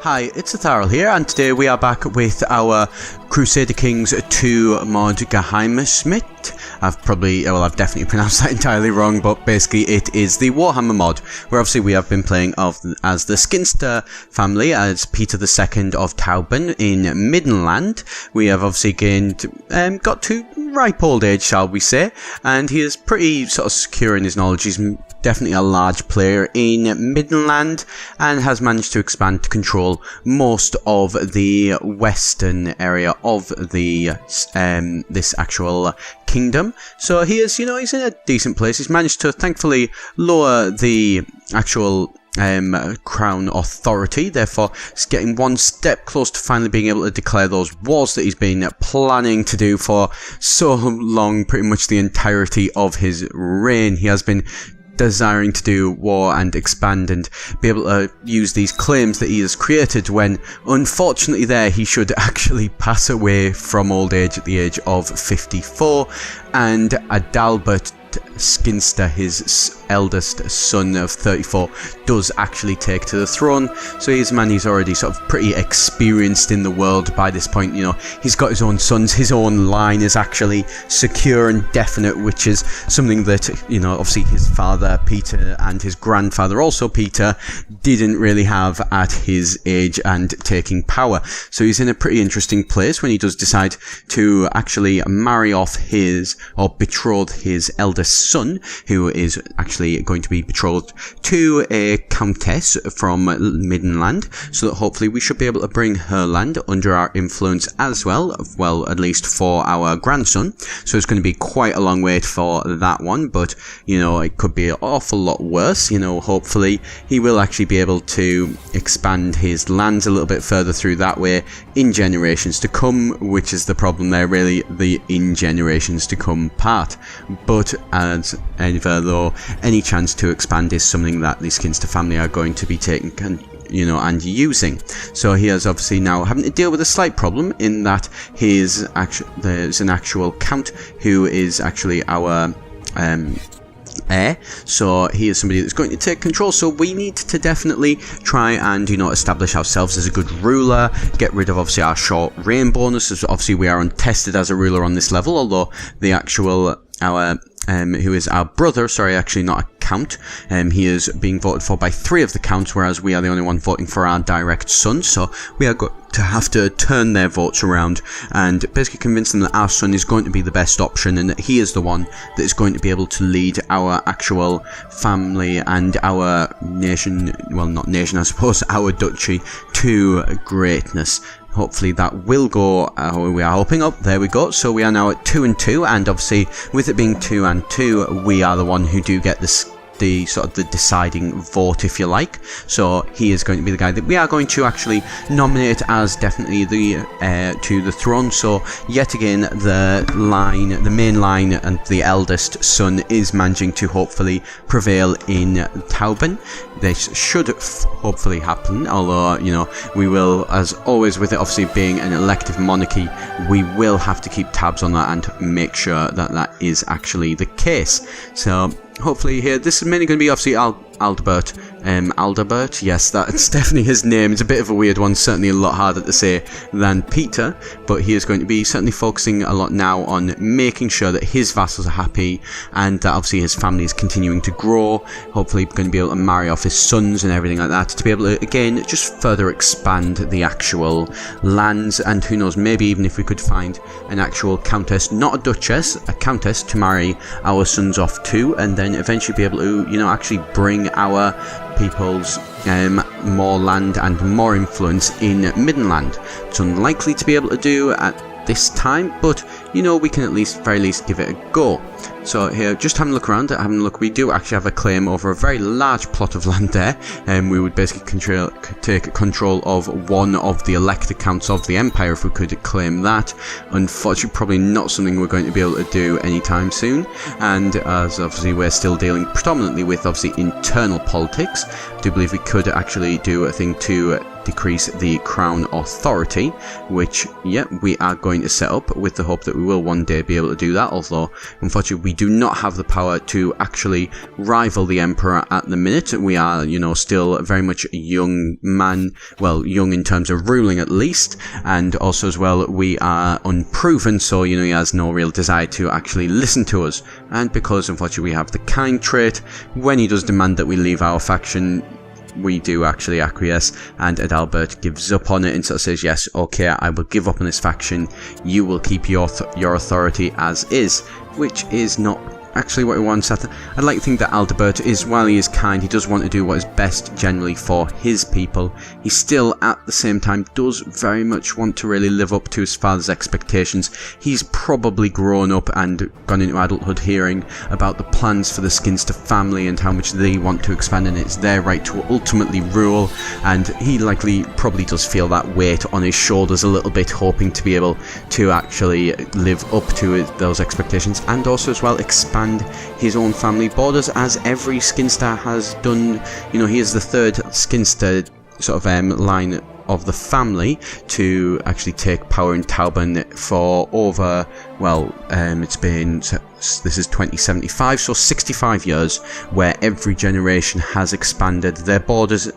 Hi, it's Etharal here, and today we are back with our Crusader Kings 2 mod Geheimschmied. I've definitely pronounced that entirely wrong, but basically it is the Warhammer mod, where obviously we have been playing as the Scinstair family, as Peter II of Tauben in Middenland. We have obviously got to ripe old age, shall we say, and he is pretty sort of secure in his knowledge. He's definitely a large player in Middenland and has managed to expand to control most of the western area of the this actual kingdom. So he is, he's in a decent place. He's managed to thankfully lower the actual crown authority, therefore he's getting one step close to finally being able to declare those wars that he's been planning to do for so long, pretty much the entirety of his reign. He has been desiring to do war and expand and be able to use these claims that he has created, when unfortunately he should actually pass away from old age at the age of 54, and Aldabert Scinstair, his eldest son of 34, does actually take to the throne. So he's a man who's already sort of pretty experienced in the world by this point. He's got his own sons, his own line is actually secure and definite, which is something that, obviously his father Peter and his grandfather also Peter didn't really have at his age and taking power. So he's in a pretty interesting place when he does decide to actually marry off betroth his eldest son, who is actually going to be betrothed to a countess from Middenland, so that hopefully we should be able to bring her land under our influence as well, at least for our grandson. So it's going to be quite a long wait for that one, but it could be an awful lot worse. Hopefully he will actually be able to expand his lands a little bit further through that way in generations to come, which is the problem there, really, the in generations to come part. But as ever though, any chance to expand is something that the Scinstair family are going to be taking and using. So he is obviously now having to deal with a slight problem in that there's an actual count who is actually our heir. So he is somebody that's going to take control, so we need to definitely try and establish ourselves as a good ruler, get rid of obviously our short reign bonus. Obviously we are untested as a ruler on this level, although the actual who is our brother, actually not a count, he is being voted for by 3 of the counts, whereas we are the only one voting for our direct son. So we are going to have to turn their votes around and basically convince them that our son is going to be the best option, and that he is the one that is going to be able to lead our actual family and our nation, well, not nation I suppose, our duchy to greatness. Hopefully that will go, we are hoping. There we go. So we are now at 2 and 2, and obviously with it being 2 and 2, we are the one who do get the sort of the deciding vote, if you like. So he is going to be the guy that we are going to actually nominate as definitely the heir to the throne. So yet again, the main line and the eldest son is managing to hopefully prevail in Tauben. This should hopefully happen, although we will, as always with it obviously being an elective monarchy, we will have to keep tabs on that and make sure that that is actually the case. So hopefully here, this is mainly going to be obviously Aldabert, yes, that's definitely his name. It's a bit of a weird one, certainly a lot harder to say than Peter, but he is going to be certainly focusing a lot now on making sure that his vassals are happy, and that obviously his family is continuing to grow, hopefully going to be able to marry off his sons and everything like that, to be able to, again, just further expand the actual lands, and who knows, maybe even if we could find an actual countess, not a duchess, a countess, to marry our sons off to, and then eventually be able to, actually bring our people's more land and more influence in Middenland. It's unlikely to be able to do at this time, but we can at least, very least, give it a go. So here, just having a look around, we do actually have a claim over a very large plot of land there, and we would basically take control of one of the elected counts of the Empire if we could claim that. Unfortunately, probably not something we're going to be able to do anytime soon, and as obviously we're still dealing predominantly with obviously internal politics, I do believe we could actually do a thing to decrease the crown authority, which we are going to set up with the hope that we will one day be able to do that, although unfortunately we do not have the power to actually rival the Emperor at the minute. We are, still very much a young man, well, young in terms of ruling at least, and also as well, we are unproven, so, he has no real desire to actually listen to us. And because, unfortunately, we have the kind trait, when he does demand that we leave our faction, we do actually acquiesce, and Aldabert gives up on it and sort of says, yes, okay, I will give up on this faction, you will keep your authority as is, which is not actually what he wants. I'd like to think that Aldabert is, while he is kind, he does want to do what is best generally for his people. He still, at the same time, does very much want to really live up to his father's expectations. He's probably grown up and gone into adulthood hearing about the plans for the Scinstair family and how much they want to expand, and it's their right to ultimately rule, and he likely probably does feel that weight on his shoulders a little bit, hoping to be able to actually live up to those expectations, and also as well expand his own family borders, as every Scinstair has done. He is the third Scinstair sort of line of the family to actually take power in Tauben for over, it's been, this is 2075, so 65 years, where every generation has expanded their borders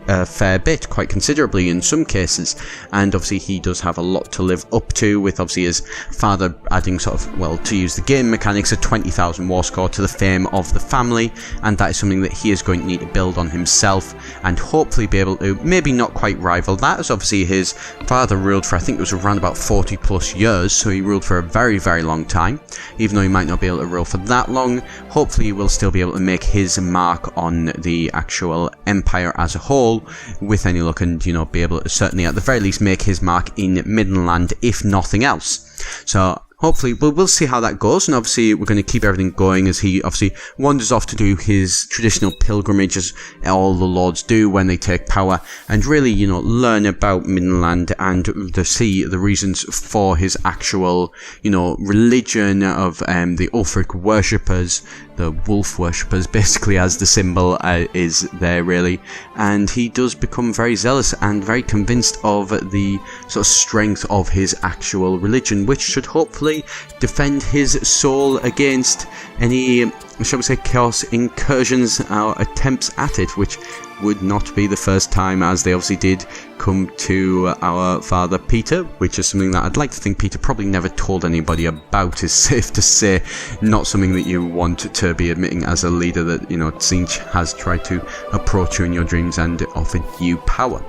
a fair bit, quite considerably in some cases, and obviously he does have a lot to live up to, with obviously his father adding sort of, to use the game mechanics, a 20,000 war score to the fame of the family, and that is something that he is going to need to build on himself and hopefully be able to maybe not quite rival that, as obviously his father ruled for, I think it was around about 40 plus years, so he ruled for a very, very long time. Even though he might not be able to rule for that long, hopefully he will still be able to make his mark on the actual empire as a whole with any luck, and be able to certainly at the very least make his mark in Middenland, if nothing else. So hopefully we'll see how that goes, and obviously we're going to keep everything going as he obviously wanders off to do his traditional pilgrimage, as all the lords do when they take power, and really learn about Middenland and to see the reasons for his actual religion of the Ulfric worshippers, the wolf worshippers, basically, as the symbol is there really, and he does become very zealous and very convinced of the sort of strength of his actual religion, which should hopefully defend his soul against any, shall we say, chaos incursions or attempts at it, which would not be the first time, as they obviously did come to our father Peter, which is something that I'd like to think Peter probably never told anybody about, is safe to say. Not something that you want to be admitting as a leader, that Tzeentch has tried to approach you in your dreams and offered you power.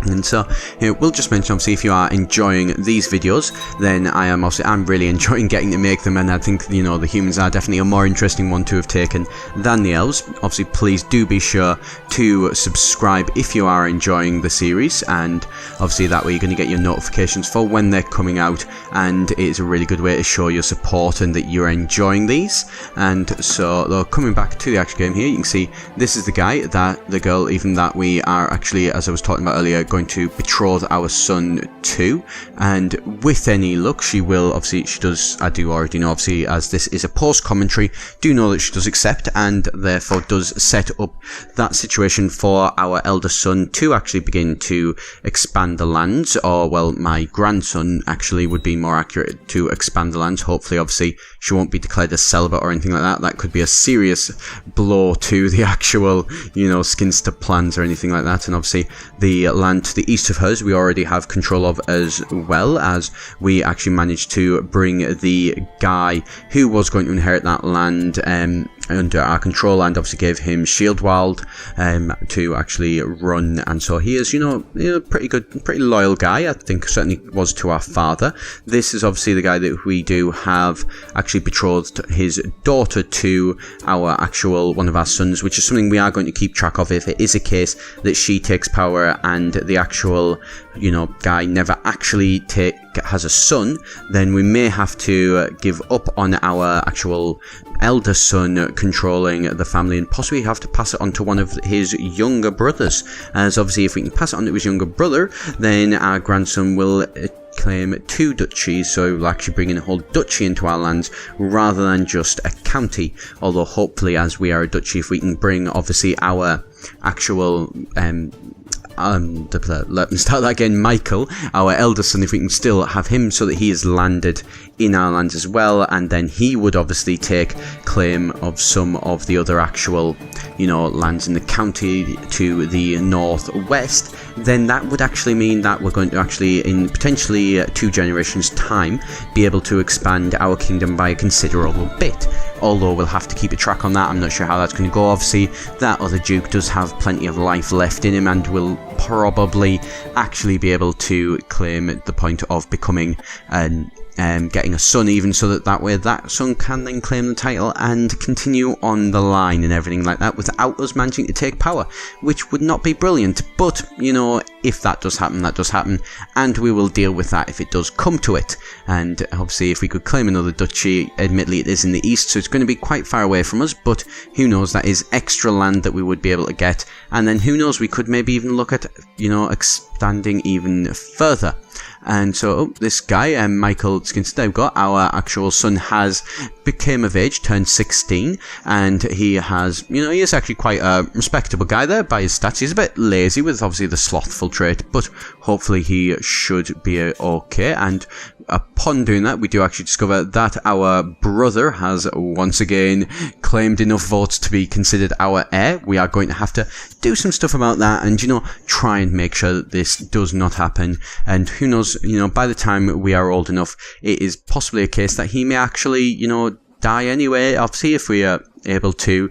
And so we'll just mention, obviously, if you are enjoying these videos, then I'm really enjoying getting to make them, and I think the humans are definitely a more interesting one to have taken than the elves. Obviously, please do be sure to subscribe if you are enjoying the series, and obviously that way you're going to get your notifications for when they're coming out, and it's a really good way to show your support and that you're enjoying these. And so, though, coming back to the actual game here, you can see this is the girl even that we are actually, as I was talking about earlier, going to betroth our son to, and with any luck she will, obviously she does, I do already know, obviously, as this is a post commentary, do know that she does accept, and therefore does set up that situation for our elder son to actually begin to expand the lands, or my grandson actually would be more accurate, to expand the lands. Hopefully, obviously, she won't be declared a celibate or anything like that. That could be a serious blow to the actual, Scinstair plans or anything like that. And obviously the land to the east of hers we already have control of, as well, as we actually managed to bring the guy who was going to inherit that land under our control, and obviously gave him Shieldwald to actually run, and so he is, pretty good, pretty loyal guy, I think, certainly was to our father. This is obviously the guy that we do have actually betrothed his daughter to our actual, one of our sons, which is something we are going to keep track of if it is a case that she takes power and the actual, guy never actually has a son, then we may have to give up on our actual elder son controlling the family, and possibly have to pass it on to one of his younger brothers, as obviously if we can pass it on to his younger brother, then our grandson will claim 2 duchies, so we'll actually bring in a whole duchy into our lands rather than just a county. Although hopefully, as we are a duchy, if we can bring obviously our actual let me start that again, Michael, our eldest son, if we can still have him so that he is landed in our lands as well, and then he would obviously take claim of some of the other actual, lands in the county to the northwest, then that would actually mean that we're going to actually, in potentially 2 generations' time, be able to expand our kingdom by a considerable bit. Although we'll have to keep a track on that. I'm not sure how that's going to go. Obviously, that other Duke does have plenty of life left in him and will probably actually be able to claim the point of becoming getting a son, even, so that way that son can then claim the title and continue on the line and everything like that without us managing to take power, which would not be brilliant. But if that does happen, and we will deal with that if it does come to it. And obviously, if we could claim another duchy, admittedly it is in the east, so it's going to be quite far away from us, but who knows, that is extra land that we would be able to get. And then who knows, we could maybe even look at expanding even further. And so this guy, Michael Scinstair, we've got our actual son, has became of age, turned 16, and he has, he is actually quite a respectable guy there by his stats. He's a bit lazy with obviously the slothful trait, but hopefully he should be okay. And upon doing that, we do actually discover that our brother has once again claimed enough votes to be considered our heir. We are going to have to do some stuff about that and, try and make sure that this does not happen. And who knows, by the time we are old enough, it is possibly a case that he may actually, die anyway. Obviously, if we are able to,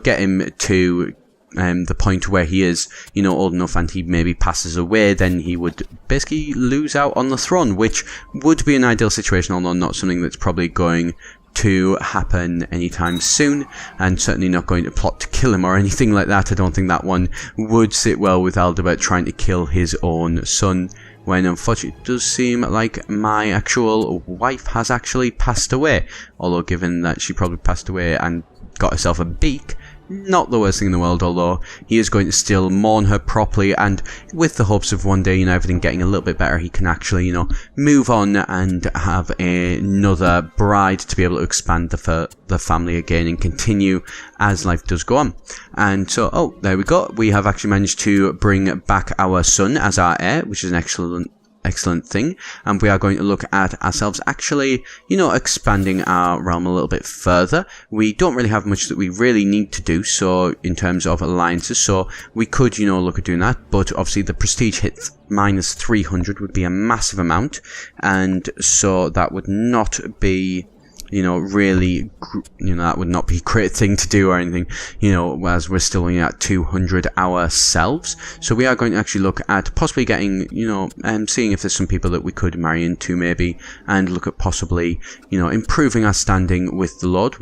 get him to the point where he is, old enough and he maybe passes away, then he would basically lose out on the throne, which would be an ideal situation, although not something that's probably going to happen anytime soon, and certainly not going to plot to kill him or anything like that. I don't think that one would sit well with Aldabert trying to kill his own son, when unfortunately it does seem like my actual wife has actually passed away, although given that she probably passed away and got herself a beak, not the worst thing in the world, although he is going to still mourn her properly, and with the hopes of one day, everything getting a little bit better, he can actually, move on and have another bride to be able to expand the family again and continue as life does go on. And so, there we go. We have actually managed to bring back our son as our heir, which is an excellent thing, and we are going to look at ourselves actually, expanding our realm a little bit further. We don't really have much that we really need to do, so in terms of alliances, so we could, look at doing that, but obviously the prestige hit minus 300 would be a massive amount, and so that would not be really, that would not be a great thing to do or anything, as we're still only at 200 ourselves. So we are going to actually look at possibly getting, seeing if there's some people that we could marry into maybe, and look at possibly, improving our standing with the Lord.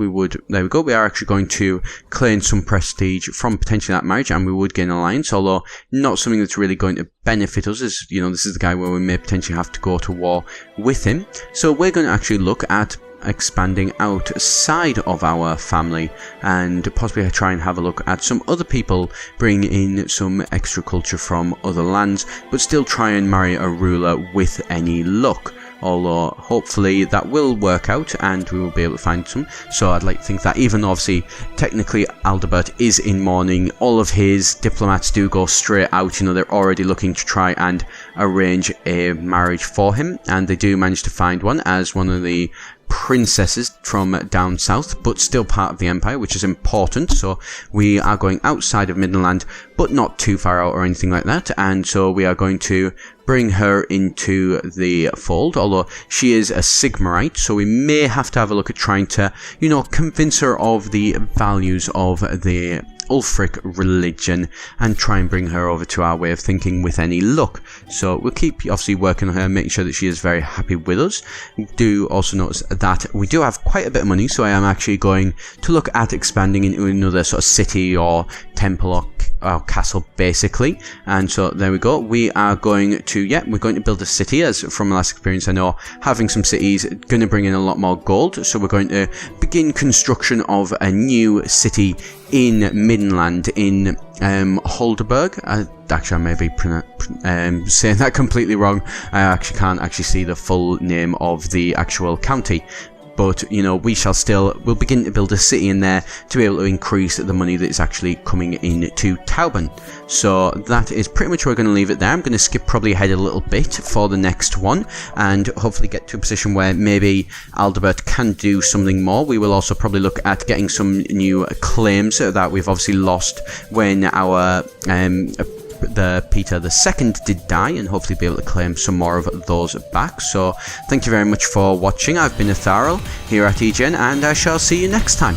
There we go. We are actually going to claim some prestige from potentially that marriage, and we would gain an alliance, although not something that's really going to benefit us, as, this is the guy where we may potentially have to go to war with him. So we're going to actually look at expanding outside of our family and possibly try and have a look at some other people, bring in some extra culture from other lands, but still try and marry a ruler with any luck. Although hopefully that will work out and we will be able to find some. So I'd like to think that even though obviously technically Aldabert is in mourning, all of his diplomats do go straight out. They're already looking to try and arrange a marriage for him, and they do manage to find one as one of the princesses from down south, but still part of the Empire, which is important. So we are going outside of Middenland, but not too far out or anything like that, and so we are going to bring her into the fold, although she is a Sigmarite, so we may have to have a look at trying to, convince her of the values of the Ulfric religion and try and bring her over to our way of thinking with any luck. So we'll keep obviously working on her, making sure that she is very happy with us. Do also notice that we do have quite a bit of money, so I am actually going to look at expanding into another sort of city or temple or castle basically. And so there we go. We are going to build a city, as from last experience I know having some cities going to bring in a lot more gold, so we're going to begin construction of a new city in Middenland in Holderberg. Actually, I may be saying that completely wrong. I actually can't actually see the full name of the actual county. but you know, we'll begin to build a city in there to be able to increase the money that is actually coming in to Tauben. So that is pretty much where we're going to leave it there. I'm going to skip probably ahead a little bit for the next one, and hopefully get to a position where maybe Aldabert can do something more. We will also probably look at getting some new claims that we've obviously lost when our the Peter II did die, and hopefully be able to claim some more of those back. So thank you very much for watching. I've been Etharal here at EGen, and I shall see you next time.